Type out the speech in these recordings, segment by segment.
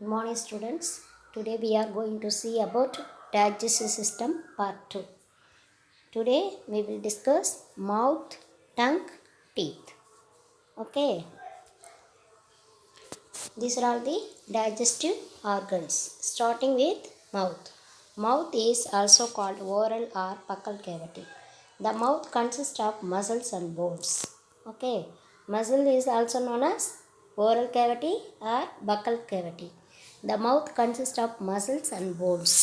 Good morning, students. Today we are going to see about digestive system part 2. Today we will discuss mouth, tongue, teeth. Okay, these are all the digestive organs. Starting with mouth. Mouth is also called oral or buccal cavity. The mouth consists of muscles and bones. Okay, muscle is also known as oral cavity or buccal cavity. The mouth consists of muscles and bones.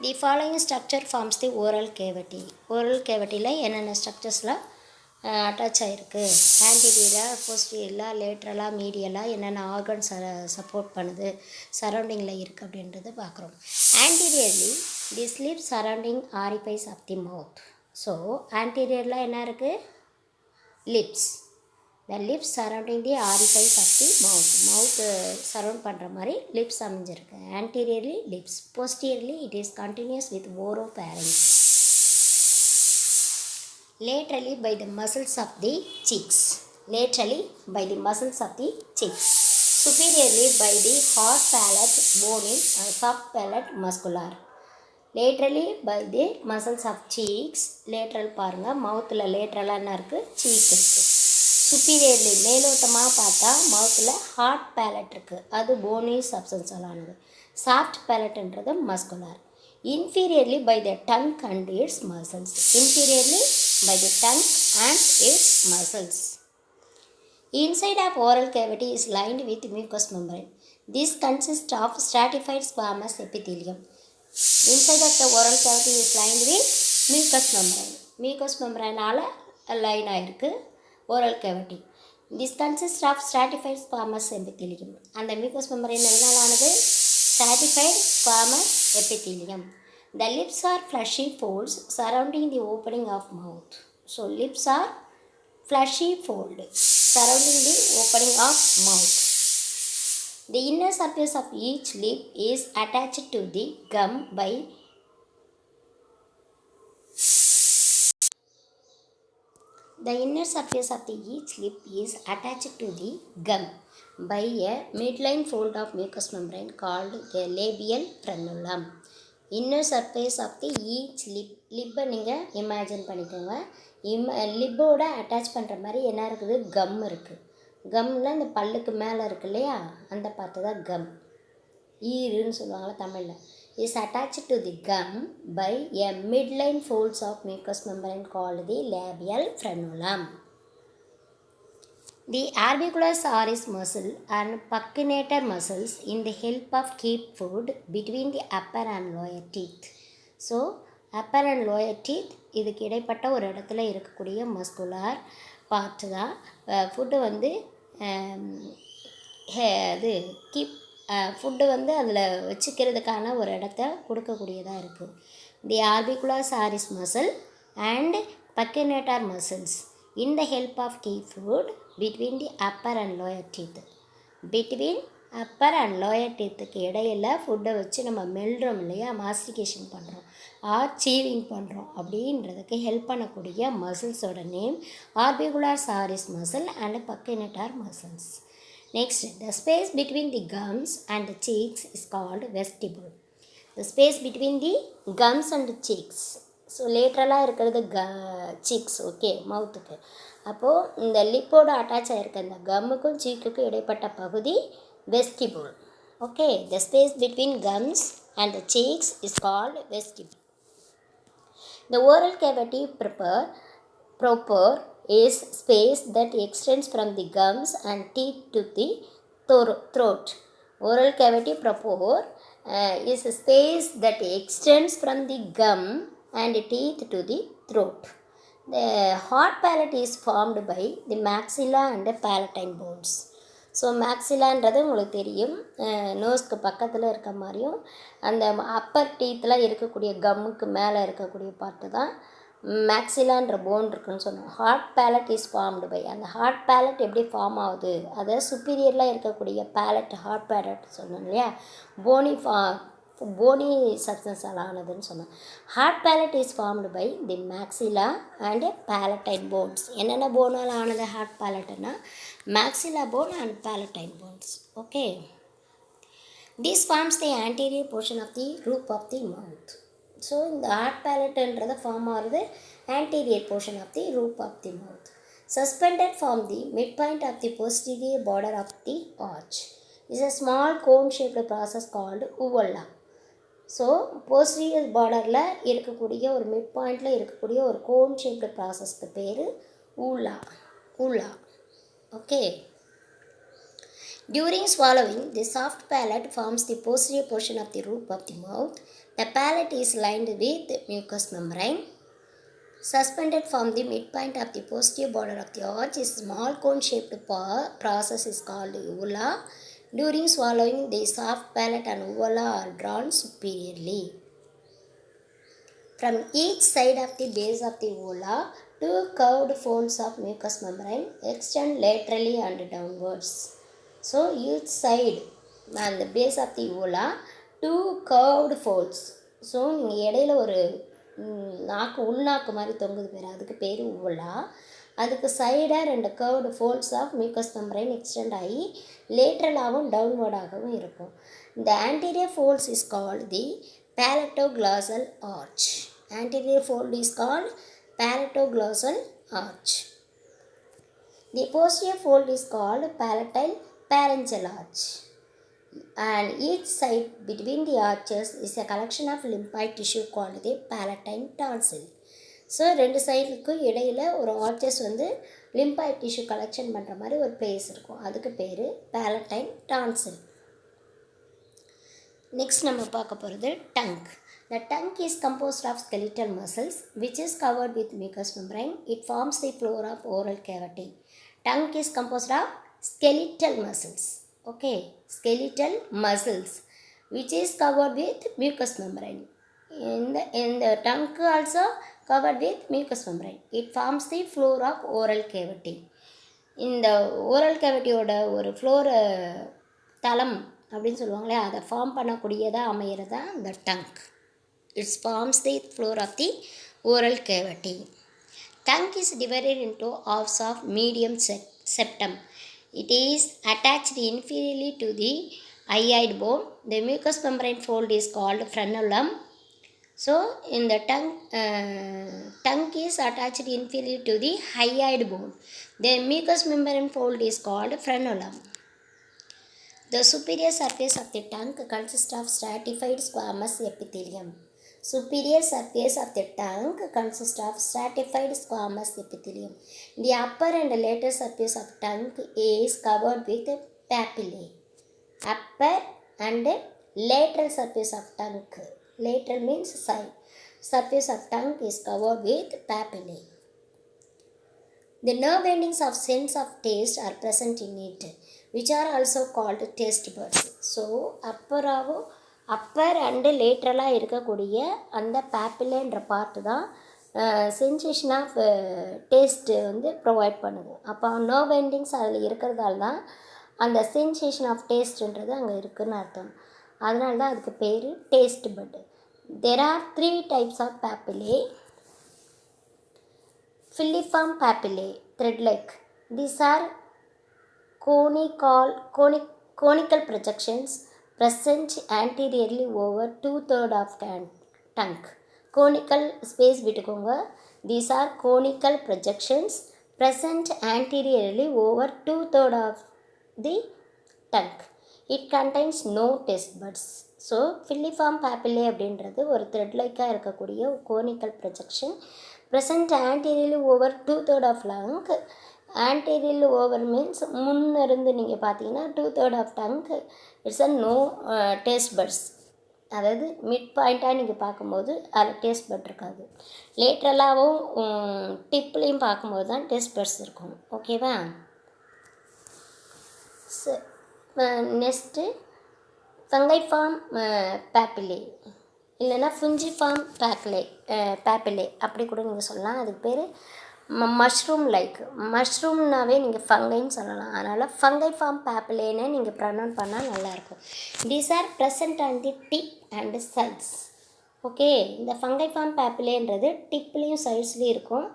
The following structure forms the oral cavity. Oral cavity la என்னென்ன ஸ்ட்ரக்சர்ஸ்லாம் attach ஆகிருக்கு, ஆன்டீரியராக, போஸ்டீரியராக, லேட்ரலாக, மீடியலாக என்னென்ன organs support பண்ணுது, சரௌண்டிங்கில் இருக்குது அப்படின்றத பார்க்குறோம். Anteriorly the ஸ்லிப் surrounding orifice of the mouth. So ஆன்டீரியரில் என்ன இருக்குது? Lips. The lips surrounding the orifice of the mouth. Mouth surround பண்ணுற மாதிரி lips அமைஞ்சிருக்கு. Anteriorly lips. Posteriorly it is continuous with oropharynx. Laterally by the muscles of the cheeks. Laterally by the muscles of the cheeks. Superiorly by the hard palate bone in soft palate muscular. Laterally by the muscles of cheeks. Lateral பாருங்கள், மவுத்தில் லேட்ரலாக என்ன இருக்குது? Seek இருக்குது. சுப்பீரியர்லி மேலோட்டமாக பார்த்தா மவுத்தில் heart ballot இருக்குது, அது bony சப்ஸ்டன்ஸால் ஆனது. சாஃப்ட் பேலட்ன்றது muscular. Inferiorly by the tongue and its muscles. Inferiorly by the tongue and its muscles. Inside of oral cavity is lined with mucous membrane. This consist of stratified squamous epithelium. Inside of the oral cavity is lined with mucous membrane. Mucous மெம்பரைனால் line ஆகிருக்கு oral cavity. This consists of stratified squamous epithelium. And the mucous membrane எதனால் ஆனது? Stratified squamous epithelium. The lips are fleshy folds surrounding the opening of mouth. So lips are fleshy fold surrounding the opening of mouth. The inner surface of each lip is attached to the gum by The inner surface of each lip is attached to the gum by a midline fold of mucous membrane called the labial frenulum. Inner surface of each lip. லிப்பை நீங்கள் imagine பண்ணிக்கோங்க. லிப்போட attach பண்ணுற மாதிரி என்ன இருக்குது? Come இருக்குது. கம்மில் இந்த பல்லுக்கு மேலே இருக்கு இல்லையா, அந்த பார்த்து தான் கம். ஈருன்னு சொல்லுவாங்களா தமிழில். is attached to the gum by a midline folds of mucous membrane called the labial frenulum. The orbicularis oris muscle and puccinator muscles in the help of keep food between the upper and lower teeth. So upper and lower teeth இதுக்கு இடைப்பட்ட ஒரு இடத்துல இருக்கக்கூடிய muscular part தான் food வந்து அது keep food வந்து அதில் வச்சுக்கிறதுக்கான ஒரு இடத்த கொடுக்கக்கூடியதாக இருக்குது. The orbicularis oris muscle and buccinator muscles in the help of keep food between the upper and lower teeth. Between upper and lower டீத்துக்கு இடையில் ஃபுட்டை வச்சு நம்ம மெல்றோம் இல்லையா, மாஸ்டிகேஷன் பண்ணுறோம் ஆர் சீவிங் பண்ணுறோம் அப்படின்றதுக்கு ஹெல்ப் பண்ணக்கூடிய மசில்ஸோட name orbicularis oris muscle and buccinator muscles. Next, the space between the gums and the cheeks is called vestibule. The space between the gums and the cheeks. So லேட்ரலாக இருக்கிறது cheeks, okay, மவுத்துக்கு. அப்போது இந்த லிப்போட attach ஆகிருக்க இந்த கம்முக்கும் சீக்குக்கும் இடைப்பட்ட பகுதி vestibule. Okay, the space between gums and the cheeks is called vestibule. The oral cavity proper is space that extends from the gums and teeth to the throat. Oral cavity proper is a space that extends from the gum and teeth to the throat. The hard palate is formed by the maxilla and the palatine bones. So மேக்ஸிலான்றது உங்களுக்கு தெரியும், நோஸ்க்கு பக்கத்தில் இருக்க மாதிரியும் அந்த அப்பர் டீத்தில் இருக்கக்கூடிய கம்முக்கு மேலே இருக்கக்கூடிய பார்ட்டு தான் மேக்ஸிலான்ற போன் இருக்குன்னு சொன்னோம். Hard palate is formed by, அந்த ஹார்ட் பேலட் எப்படி ஃபார்ம் ஆகுது, அதை சுப்பீரியரில் இருக்கக்கூடிய பேலட் ஹார்ட் பேலட் சொன்னோம் இல்லையா, போனி சப்ஸ்டன்ஸால் ஆனதுன்னு சொன்னோம். Hard palate is formed by the maxilla and palatine bones. என்னென்ன போனால் ஆனது ஹார்ட் பேலட்னா maxilla bone and palatine bones. Okay, This forms the anterior portion of the roof of the mouth. So இந்த hard palate form ஆகிறது anterior portion of the roof of the mouth. Suspended from the midpoint of the posterior border of the arch is a small cone-shaped process called uvula. So posterior பார்டரில் இருக்கக்கூடிய ஒரு mid பாயிண்டில் இருக்கக்கூடிய ஒரு cone shaped ப்ராசஸ்க்கு பேர் Ola. Okay. During swallowing, the soft palate forms the posterior portion of the roof of the mouth. The palate is lined with mucous membrane. Suspended from the midpoint of the posterior border of the arch is small cone-shaped process is called uvula. During swallowing, the soft palate and uvula are drawn superiorly. From each side of the base of the uvula, two curved folds of mucous membrane extend laterally and downwards. So each side and the base of the uvula, two curved folds. So நீங்கள் இடையில ஒரு உள்நாக்கு மாதிரி தொங்குது பேர், அதுக்கு பேர் uvula. அதுக்கு சைடாக 2 curved folds of mucous membrane extend ஆகி லேட்ரலாகவும் டவுன்வர்டாகவும் இருக்கும். இந்த anterior folds is called the palatoglossal arch. Anterior fold is called palatoglossal arch. The posterior fold is called palatine pharyngeal arch. And each side between the arches is a collection of lymphoid tissue called the palatine tonsil. So 2 சைடுக்கும் இடையில் ஒரு arches லிம்பாய்ட் tissue collection பண்ணுற மாதிரி ஒரு place இருக்கும், அதுக்கு பேர் palatine டான்சில். Next நம்ம பார்க்க போகிறது tongue. The tongue is composed of skeletal muscles which is covered with mucous membrane. It forms the floor of oral cavity. Tongue is composed of skeletal muscles. Okay, skeletal muscles which is covered with mucous membrane. In the tongue also covered with mucous membrane. It forms the floor of oral cavity. இந்த oral கேவிட்டியோட ஒரு floor தளம் அப்படின்னு சொல்லுவாங்களே, அதை form பண்ணக்கூடியதாக அமையிறது தான் இந்த tongue. It's forms the floor of the oral cavity. Tongue is divided into halves of medium septum. It is attached inferiorly to the hyoid bone. The mucous membrane fold is called frenulum. So in the tongue is attached inferiorly to the hyoid bone. The mucous membrane fold is called frenulum. The superior surface of the tongue consists of stratified squamous epithelium. Superior surface of the tongue consists of stratified squamous epithelium. The upper and lateral surface of tongue is covered with papillae. Upper and lateral surface of tongue. Lateral means side. Surface of tongue is covered with papillae. The nerve endings of sense of taste are present in it, which are also called taste buds. So upper and லேட்ரலாக இருக்கக்கூடிய அந்த பேப்பிலேன்ற part தான் sensation of taste provide பண்ணுது. அப்போ nerve endings அதில் இருக்கிறதால தான் அந்த சென்சேஷன் ஆஃப் டேஸ்ட்டுன்றது அங்கே இருக்குதுன்னு அர்த்தம். அதனால தான் அதுக்கு பேர் taste but. There are 3 types of papillae. Filiform papillae, thread-like. These are conical projections present anteriorly over 2/3 of tongue. Conical space விட்டுக்கோங்க. These are conical projections present anteriorly over 2/3 of the tongue. It contains no taste buds. So filiform papillae அப்படின்றது ஒரு த்ரெட்லைக்காக இருக்கக்கூடிய conical projection present anteriorly over 2/3 of லங். Anteriorly over means முன்னிருந்து நீங்கள் பார்த்தீங்கன்னா 2/3 of tongue it's no taste buds. அதாவது mid பாயிண்ட்டாக நீங்கள் பார்க்கும்போது அதில் டேஸ்ட் பட் இருக்காது. லேட்ரலாகவும் டிப்லேயும் பார்க்கும்போது தான் டேஸ்ட் பட்ஸ் இருக்கும். ஓகேவா? நெக்ஸ்ட்டு ஃபங்கைஃபார்ம் பேப்பிலே இல்லைன்னா ஃபுஞ்சிஃபார்ம் பேப்பிலே அப்படி கூட நீங்கள் சொல்லலாம். அதுக்கு பேர் மஷ்ரூம் லைக். மஷ்ரூம்னாவே நீங்கள் ஃபங்கைன்னு சொல்லலாம். அதனால் ஃபங்கைஃபார்ம் பேப்பிலேன்னு நீங்கள் ப்ரொனவுன்ஸ் பண்ணால் நல்லாயிருக்கும். These are present on the tip and sides. Okay, இந்த ஃபங்கைஃபார்ம் பேப்பிலேன்றது டிப்லேயும் சைட்ஸ்லேயும் இருக்கும்.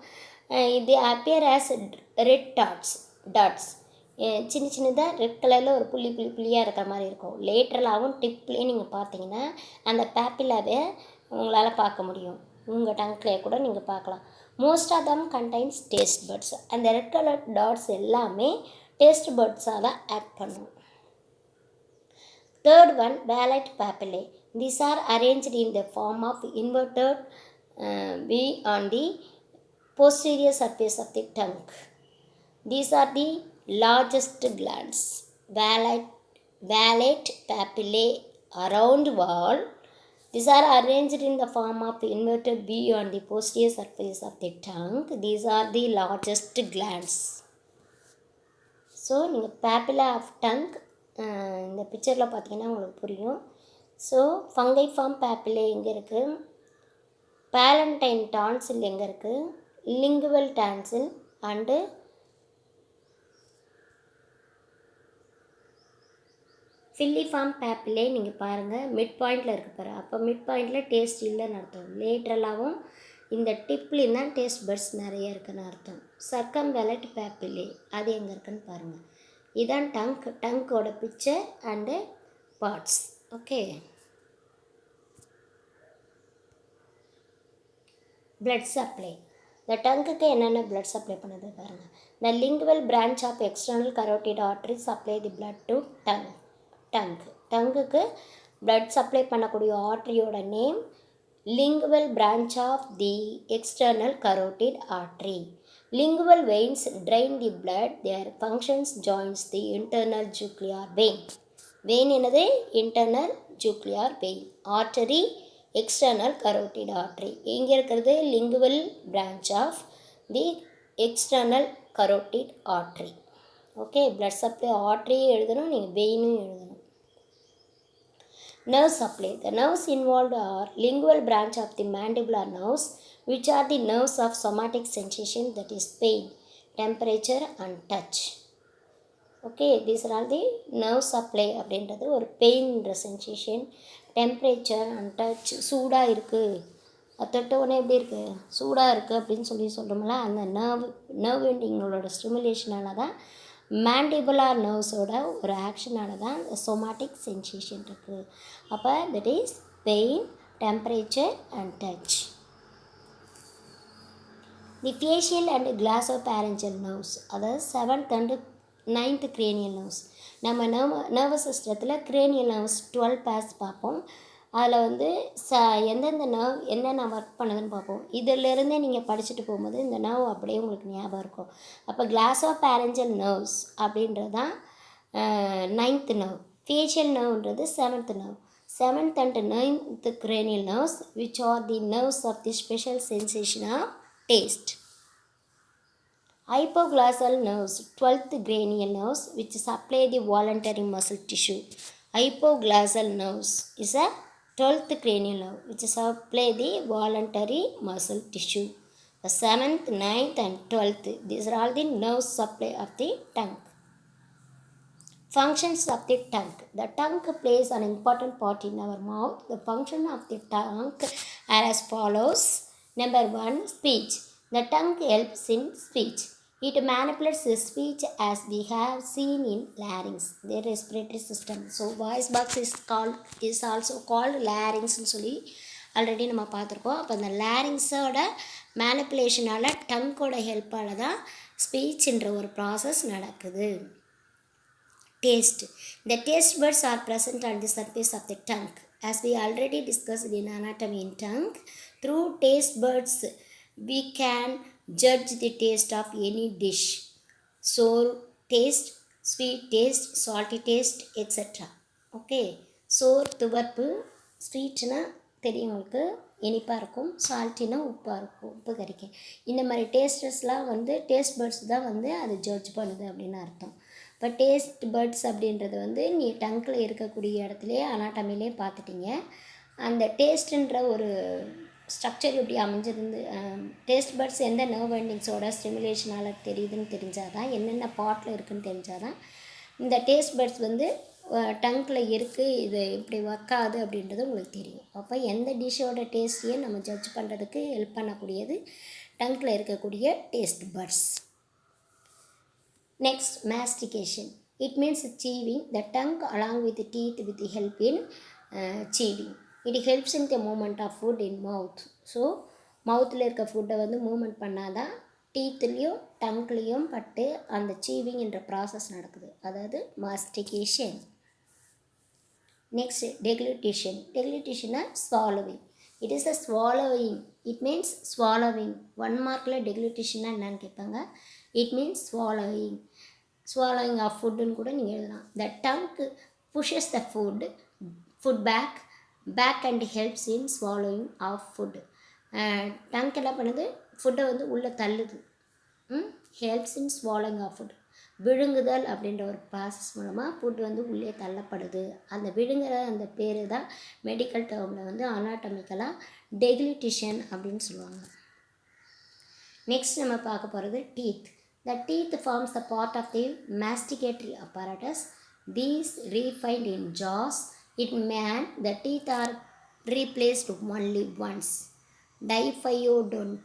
இது அப்பியர் ஆஸ் ரெட் டாட்ஸ். சின்ன சின்னதாக ரெட் கலரில் ஒரு புள்ளியாக இருக்கிற மாதிரி இருக்கும். லேட்ரலாகவும் டிப்லேயே நீங்கள் பார்த்தீங்கன்னா அந்த பேப்பிலாவே உங்களால் பார்க்க முடியும். உங்கள் டங்க்லேயே கூட நீங்கள் பார்க்கலாம். Most of them contains taste buds. அந்த ரெட் கலர் டாட்ஸ் எல்லாமே டேஸ்ட் பட்ஸாக தான் ஆக்ட் பண்ணும். Third one, palate papillae. These are arranged in the form of inverted V on the posterior surface of the tongue. These are the largest glands. Palate papillae around wall. These are arranged in the form of inverted V on the posterior surface of the tongue. These are the largest glands. So நீங்கள் papilla of tongue இந்த பிக்சரில் பார்த்தீங்கன்னா உங்களுக்கு புரியும். So ஃபங்கைஃபார்ம் பேப்பிலே எங்கே இருக்குது, பேலண்டைன் டான்சில் எங்கே இருக்குது, லிங்குவல் டான்சில் அண்டு ஃபில்லிஃபார்ம் பேப்பிலே நீங்கள் பாருங்கள் மிட் பாயிண்டில் இருக்குது பாரு. அப்போ மிட் பாயிண்டில் டேஸ்ட் இல்லைன்னு அர்த்தம். லேட்ரலாகவும் இந்த டிப்லேயும் தான் டேஸ்ட் பட்ஸ் நிறைய இருக்குதுன்னு அர்த்தம். சர்க்கம்வேலட் பேப்பிலே அது எங்கே இருக்குதுன்னு பாருங்கள். இதான் டங்கோட picture and parts. Okay, blood supply. இந்த டங்குக்கு என்னென்ன பிளட் சப்ளை பண்ணுது பாருங்கள். The lingual branch of external carotid artery supply the blood to டங்குக்கு பிளட் சப்ளை பண்ணக்கூடிய ஆர்டரியோட name lingual branch of the external carotid artery. Lingual veins drain the blood. Their functions joins the internal jugular vein. Vein என்னது? Internal jugular vein. Artery, external carotid artery. எங்கே இருக்கிறது? Lingual branch of the external carotid artery. Okay, blood supply artery எழுதணும், நீங்கள் வெயினும் எழுதணும். Nerve supply. The nerves involved are lingual branch of the mandibular nerves, which are the nerves of somatic sensation, that is pain, temperature and touch. Okay, these are all the nerve supply. அப்படின்றது ஒரு பெயின்ன்ற sensation, temperature and touch. சூடாக இருக்குது, தொட்ட உடனே எப்படி இருக்குது, சூடாக இருக்குது அப்படின்னு சொல்கிறோம்ல, அந்த நர்வ் எண்டிங்களோட ஸ்டிமுலேஷனால தான், மேண்டிபுலார் நர்வ்ஸோட ஒரு ஆக்ஷனால தான் அந்த சொமாட்டிக் சென்சேஷன் இருக்குது. அப்போ that is pain, temperature and touch. The facial and glossopharyngeal nerves, அதாவது 7th and 9th cranial nerves. நம்ம நர்வஸ் சிஸ்டத்தில் cranial nerves 12 pairs பார்ப்போம். அதில் வந்து எந்தெந்த நர்வ் என்னென்ன ஒர்க் பண்ணுதுன்னு பார்ப்போம். இதிலிருந்தே நீங்கள் படிச்சுட்டு போகும்போது இந்த நர்வ் அப்படியே உங்களுக்கு ஞாபகம் இருக்கும். அப்போ கிளாசோபேரஞ்சல் நர்வ்ஸ் அப்படின்றது தான் 9th nerve. ஃபேஷியல் நர்வ்ன்றது 7th nerve. 7th and 9th cranial nerves, which are the nerves of the special sensation of taste. Hypoglossal nerves, 12th cranial nerves, which supply the voluntary muscle tissue. Hypoglossal nerves is a 12th cranial nerve, which supply the voluntary muscle tissue. The 7th, 9th and 12th, these are all the nerve supply of the tongue. Functions of the tongue. The tongue plays an important part in our mouth. The function of the tongue are as follows. Number 1, speech. The tongue helps in speech. It manipulates the speech as we have seen in larynx, the respiratory system. So voice box is also called larynx னு சொல்லி already நம்ம பார்த்துருக்கோம். அப்போ அந்த லாரிங்ஸோட மேனிப்புலேஷனால் டங்கோட ஹெல்ப்பால் தான் ஸ்பீச்ன்ற ஒரு process நடக்குது. Taste. The taste buds are present on the surface of the tongue. As we already discussed in anatomy in tongue, through taste buds we can judge the taste of any dish. Sour taste, sweet taste, salty taste, etc. Okay. sour துவர்ப்பு, ஸ்வீட்னா தெரியும் உங்களுக்கு, இனிப்பாக இருக்கும், சால்ட்டினா உப்பாக இருக்கும், உப்பு கறிக்க. இந்த மாதிரி டேஸ்டஸ்லாம் வந்து டேஸ்ட் பட்ஸ் தான் வந்து அது ஜட்ஜ் பண்ணுது அப்படின்னு அர்த்தம். இப்போ டேஸ்ட் பட்ஸ் அப்படின்றது வந்து நீ டங்கில் இருக்கக்கூடிய இடத்துலையே அனாட்டமிலே பார்த்துட்டிங்க. அந்த டேஸ்ட்டுன்ற ஒரு ஸ்ட்ரக்சர் எப்படி அமைஞ்சிருந்து, டேஸ்ட் பட்ஸ் எந்த நர்வ் எண்டிங்ஸோட ஸ்டிமுலேஷனால் தெரியுதுன்னு தெரிஞ்சால் தான், என்னென்ன பார்ட்டில் இருக்குதுன்னு தெரிஞ்சால் தான் இந்த டேஸ்ட் பட்ஸ் வந்து டங்கில் இருக்குது, இது இப்படி ஒர்க் ஆகுது அப்படின்றது உங்களுக்கு தெரியும். அப்போ எந்த டிஷ்ஷோட டேஸ்ட்டையும் நம்ம ஜட்ஜ் பண்ணுறதுக்கு ஹெல்ப் பண்ணக்கூடியது டங்கில் இருக்கக்கூடிய taste buds. Next, mastication. It means chewing the tongue along with the teeth with the help in chewing. It helps in the movement of food in mouth. So, மவுத்தில் இருக்க ஃபுட்டை வந்து மூமெண்ட் பண்ணாதான் டீத்துலேயும் டங்க்லேயும் பட்டு அந்த சீவிங் என்ற ப்ராசஸ் நடக்குது, அதாவது மாஸ்டிகேஷன். Next, deglutition. டெக்லூட்டிஷன்னா swallowing. It is a swallowing. It means swallowing. 1 மார்க்கில் டெக்லூட்டிஷன்னா என்னன்னு கேட்பாங்க. It means swallowing. Swallowing of ஃபுட்டுன்னு கூட நீங்கள் எழுதலாம். The tongue pushes the food back and helps in swallowing of food. Tongue என்ன பண்ணுது, ஃபுட்டை வந்து உள்ளே தள்ளுது. Helps in swallowing of food. விழுங்குதல் அப்படின்ற ஒரு ப்ராசஸ் மூலமாக ஃபுட் வந்து உள்ளே தள்ளப்படுது. அந்த விழுங்குற அந்த பேர் தான் மெடிக்கல் டேர்மில் வந்து அனாட்டமிக்கலாக டெக்லூட்டிஷன் அப்படின்னு சொல்லுவாங்க. நெக்ஸ்ட் நம்ம பார்க்க போகிறது teeth. The teeth forms the part of the masticatory apparatus. These refined in jaws. In man, the teeth are replaced only once. Diphyodont.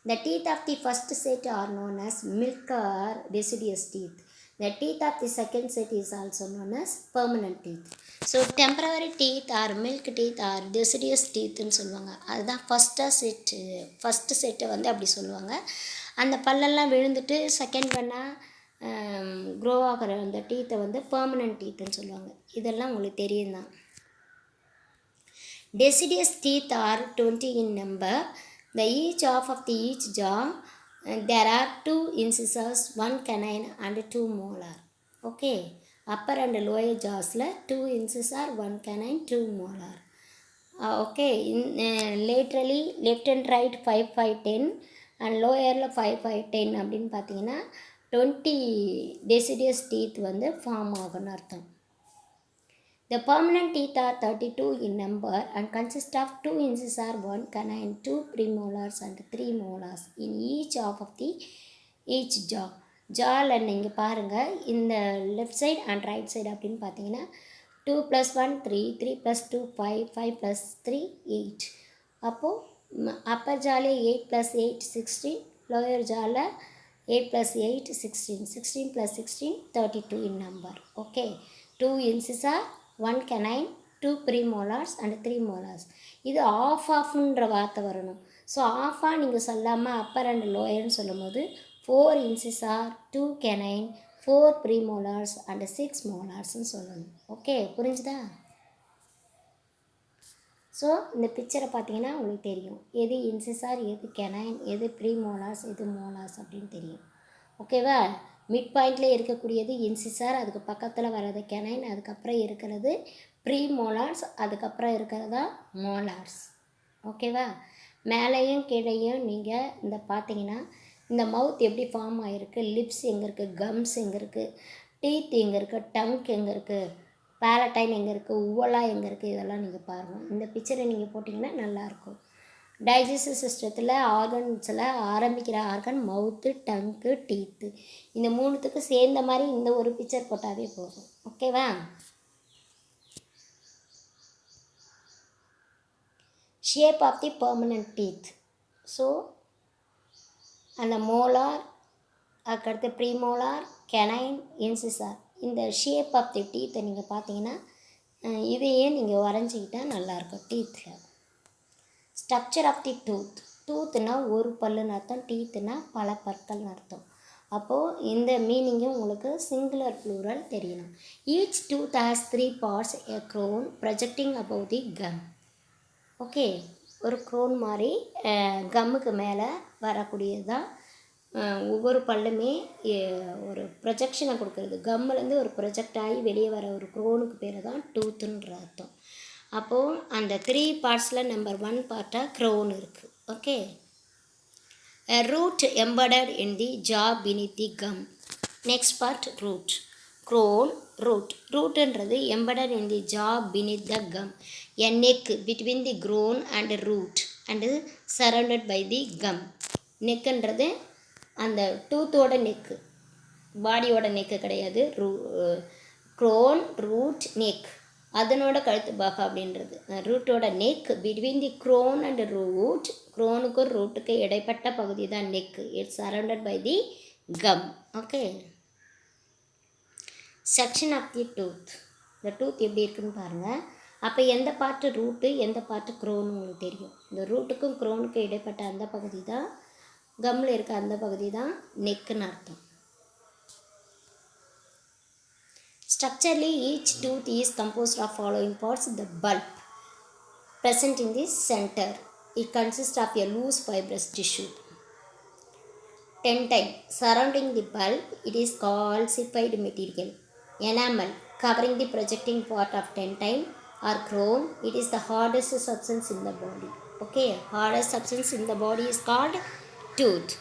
The teeth of the first set are known as milk or deciduous teeth. The teeth of the second set is also known as permanent teeth. So temporary teeth or milk teeth or deciduous டீத்துன்னு சொல்லுவாங்க. அதுதான் first செட்டை வந்து அப்படி சொல்லுவாங்க. அந்த பல்லெல்லாம் விழுந்துட்டு செகண்ட் பண்ணால் க்ரோ ஆகிற அந்த டீத்தை வந்து பெர்மனன்ட் டீத்துன்னு சொல்லுவாங்க. இதெல்லாம் உங்களுக்கு தெரியும் தான். Deciduous teeth are 20 in number. The each half of the each jaw there are 2 incisors, 1 canine and 2 molar. Okay, upper and lower jawsல 2 incisor, 1 canine, 2 molar. Okay, laterally left and right 5, 5, 10 and lowerல 5, 5, 10 அப்படின்னு பார்த்தீங்கன்னா 20 deciduous teeth வந்து form ஆகும்னு அர்த்தம். The permanent teeth are 32 in number and consist of 2 incisor, 1 canine, 2 premolars and 3 molars in each half of the each jaw. ஜாவில் நீங்கள் பாருங்கள், இந்த left side and right side அப்படின்னு பார்த்தீங்கன்னா 2 + 1 3, 3 + 2 5, 5 + 3 8. அப்போது Appar ஜாலே 8 + 8 16, lower ஜாவில் 8 + 8 16, 16 + 16 32 in number. Okay, 2 incisor, 1 canine, 2 premolars and 3 molars. இது ஆஃப்ன்ற வார்த்தை வரணும். So ஆஃபாக நீங்கள் சொல்லாமல் அப்பர் அண்ட் லோயர்னு சொல்லும் போது 4 incisor, 2 canine, 4 premolars and 6 molarsன்னு சொல்லணும். ஓகே, புரிஞ்சுதா? ஸோ இந்த பிக்சரை பார்த்தீங்கன்னா உங்களுக்கு தெரியும் எது இன்சிசார், எது கெனைன், எது ப்ரீமோலார்ஸ், எது மோலார்ஸ் அப்படின்னு தெரியும். ஓகேவா? மிட் பாயிண்டில் இருக்கக்கூடியது இன்சிசார், அதுக்கு பக்கத்தில் வர்றது கெனைன், அதுக்கப்புறம் இருக்கிறது ப்ரீமோலார்ஸ், அதுக்கப்புறம் இருக்கிறதா மோலார்ஸ். ஓகேவா? மேலேயும் கீழேயும் நீங்கள் இந்த பார்த்தீங்கன்னா இந்த மவுத் எப்படி ஃபார்ம் ஆகிருக்கு, லிப்ஸ் எங்கே இருக்குது, கம்ஸ் எங்கே இருக்குது, டீத் எங்கே இருக்குது, டங்க் எங்கே இருக்குது, பேலட்டைன் எங்கே இருக்குது, உவலா எங்கே இருக்குது, இதெல்லாம் நீங்கள் பாருங்கள். இந்த பிக்சரை நீங்கள் போட்டிங்கன்னா நல்லாயிருக்கும். டைஜஸ்டிவ் சிஸ்டத்தில் ஆர்கன்ஸில் ஆரம்பிக்கிற ஆர்கன் மவுத்து, டங்க்கு, டீத்து. இந்த மூணுத்துக்கு சேர்ந்த மாதிரி இந்த ஒரு பிக்சர் போட்டாவே போதும். ஓகேவா? Shape of the permanent teeth. So அந்த மோலார், அதுக்கடுத்து ப்ரீமோலார், கெனைன், இன்சிசார், இந்த ஷேப் ஆஃப் தி டீத்தை நீங்கள் பார்த்தீங்கன்னா இதையே நீங்கள் வரைஞ்சிக்கிட்டால் நல்லாயிருக்கும். டீத்தில் ஸ்ட்ரக்சர் ஆஃப் தி டூத்னா ஒரு பல்லுன்னு அர்த்தம், டீத்துனா பல பற்கள்னு அர்த்தம். அப்போது இந்த மீனிங்கும் உங்களுக்கு சிங்குலர் ப்ளூரல் தெரியணும். Each tooth has 3 parts, a crown projecting above the gum. Okay, ஒரு க்ரோன் மாதிரி கம்முக்கு மேலே வரக்கூடியது தான் ஒவ்வொரு பல்லுமே ஒரு ப்ரொஜெக்ஷனை கொடுக்குறது. கம்முலேருந்து ஒரு ப்ரொஜெக்ட் ஆகி வெளியே வர ஒரு க்ரோனுக்கு பேர் தான் டூத்துன்ற அர்த்தம். அப்போது அந்த 3 பார்ட்ஸில் நம்பர் 1 பார்ட்டாக க்ரோன் இருக்குது. Okay, root embedded in the jaw beneath the gum. Next part root. Crown, ரூட்டுன்றது embedded in the jaw beneath the gum. A neck between the groin and root and surrounded by the gum. நெக்குன்றது அந்த டூத்தோட neck, பாடியோட neck கிடையாது. Crown, root, neck அதனோட கழுத்து பாகம் அப்படின்றது. ரூட்டோட neck between the crown and root, க்ரோனுக்கும் ரூட்டுக்கு இடைப்பட்ட பகுதி தான் neck. It's surrounded by the gum. Okay. Section of the tooth. இந்த டூத் எப்படி இருக்குன்னு பாருங்கள். அப்போ எந்த பார்ட்டு ரூட்டு எந்த பார்ட்டு க்ரோன்னு உங்களுக்கு தெரியும். இந்த ரூட்டுக்கும் க்ரோனுக்கும் இடைப்பட்ட அந்த பகுதி தான், கம்மில் இருக்க அந்த பகுதி தான் நெக்குன்னு அர்த்தம். Structurally, each tooth is composed of following parts. The bulb present in the center. It consists of a loose fibrous tissue. Dentine surrounding the bulb, it is calcified material. Enamel covering the projecting part of dentine or crown. It is the hardest substance in the body. Okay, hardest substance in the body is called tooth.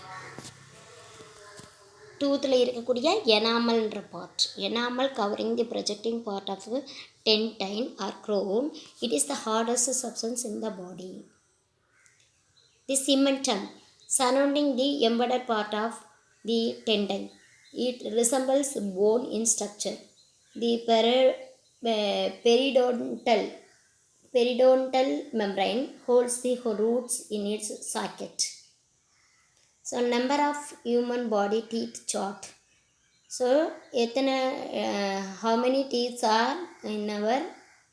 டூத்தில் இருக்கக்கூடிய எனாமல்ன்ற part. Enamel covering the projecting part of dentine or crown. It is the hardest substance in the body. The cementum surrounding the embedded part of the dentine. It resembles bone in structure. The periodontal membrane holds the roots in its socket. So number of human body teeth chart. So how many teeth are in our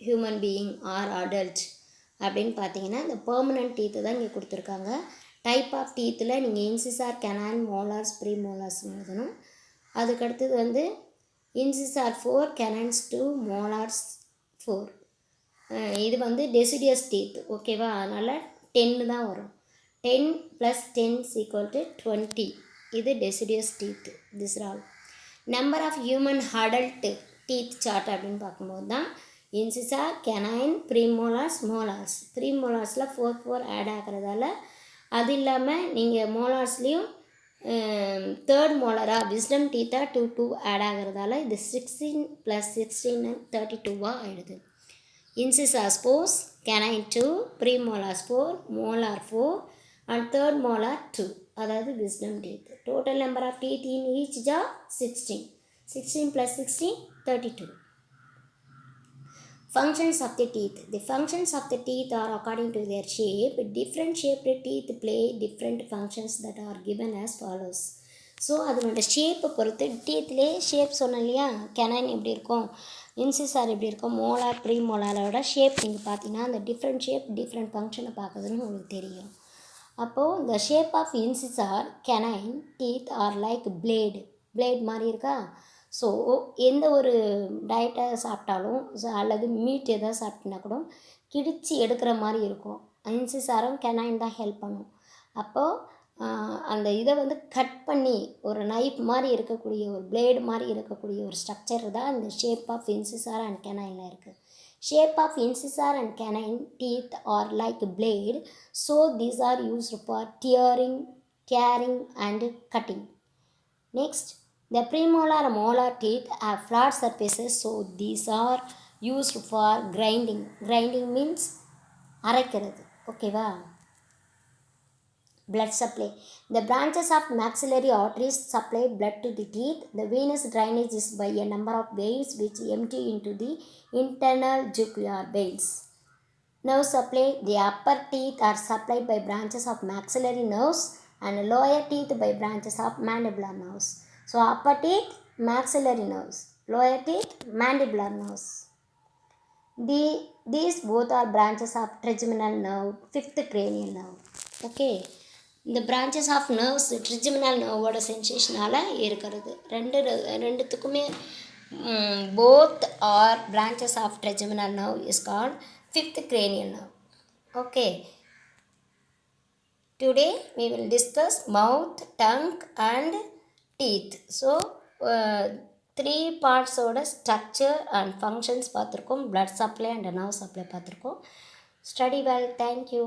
human being or adult அப்படின்னு பார்த்தீங்கன்னா இந்த permanent teeth தான் இங்கே கொடுத்துருக்காங்க. Type of டீத்தில் நீங்கள் incisor, Canon, molars, pre மோலார்ஸ்னு எழுதணும். அதுக்கடுத்தது வந்து இன்சிசார் 4, கெனான்ஸ் 2, மோலார்ஸ் 4. இது வந்து டெசிடியஸ் டீத். ஓகேவா? அதனால் 10 தான் வரும். 10 plus 10 is equal to 20. இது deciduous teeth. This is all. Number of human adult teeth chart அப்படின்னு பார்க்கும்போது தான் இன்சிசார், கெனைன், ப்ரீமோலார்ஸ், மோலார்ஸ். ப்ரீமோலார்ஸில் 4 ஆட் ஆகிறதால, அது இல்லாமல் நீங்கள் மோலார்ஸ்லேயும் தேர்ட் மோலராக விஸ்டம் டீத்தாக 2 ஆட் ஆகிறதால இது 16 + 16 32 ஆகிடுது. இன்சிசார்ஸ் 4, canine 2, ப்ரீமோலார்ஸ் 4, molar 4 and third molar 2, அதாவது wisdom teeth. Total number of teeth in each jaw 16. 16 plus 16 32. Functions of the teeth. The functions of the teeth are according to their shape. Different shaped teeth play different functions that are given as follows. So அதனோட ஷேப்பை பொறுத்து டீத்லேயே shape சொன்னோம் இல்லையா, canine எப்படி இருக்கும், incisor எப்படி இருக்கும், molar, pre மோலாரோட shape நீங்கள் பார்த்தீங்கன்னா அந்த டிஃப்ரெண்ட் ஷேப் டிஃப்ரெண்ட் ஃபங்க்ஷனை பார்க்குதுன்னு உங்களுக்கு தெரியும். அப்போது இந்த shape of incisor, canine teeth are like blade மாதிரி இருக்கா. ஸோ எந்த ஒரு டயட்டை சாப்பிட்டாலும் அல்லது மீட் எதாவது சாப்பிட்டினா கூட கிடிச்சு எடுக்கிற மாதிரி இருக்கும். இன்சிசாரும் கெனைன் தான் ஹெல்ப் பண்ணும். அப்போது அந்த இதை வந்து கட் பண்ணி ஒரு நைஃப் மாதிரி இருக்கக்கூடிய ஒரு பிளேடு மாதிரி இருக்கக்கூடிய ஒரு ஸ்ட்ரக்சர் தான் இந்த ஷேப் ஆஃப் இன்சிசார் அண்ட் கெனைனில் இருக்குது. Shape of incisor and canine teeth are like blade, so these are used for tearing and cutting. Next, the premolar and molar teeth have flat surfaces, so these are used for grinding. Grinding means அரைக்கிறது. ஓகேவா? Blood supply. The branches of maxillary arteries supply blood to the teeth. The venous drainage is by a number of veins which empty into the internal jugular veins. Nerve supply. The upper teeth are supplied by branches of maxillary nerves and lower teeth by branches of mandibular nerves. So upper teeth, maxillary nerves. Lower teeth, mandibular nerves. These both are branches of trigeminal nerve, fifth cranial nerve. Okay. இந்த branches of nerves trigeminal நர்வோட சென்சேஷனால் இருக்கிறது. ரெண்டுத்துக்குமே both are branches of trigeminal nerve is called fifth cranial nerve. Okay. Today we will discuss mouth, tongue and teeth. So 3 parts-ஓட structure and functions பார்த்துருக்கோம். blood supply and nerve supply பார்த்துருக்கோம். Study well. Thank you.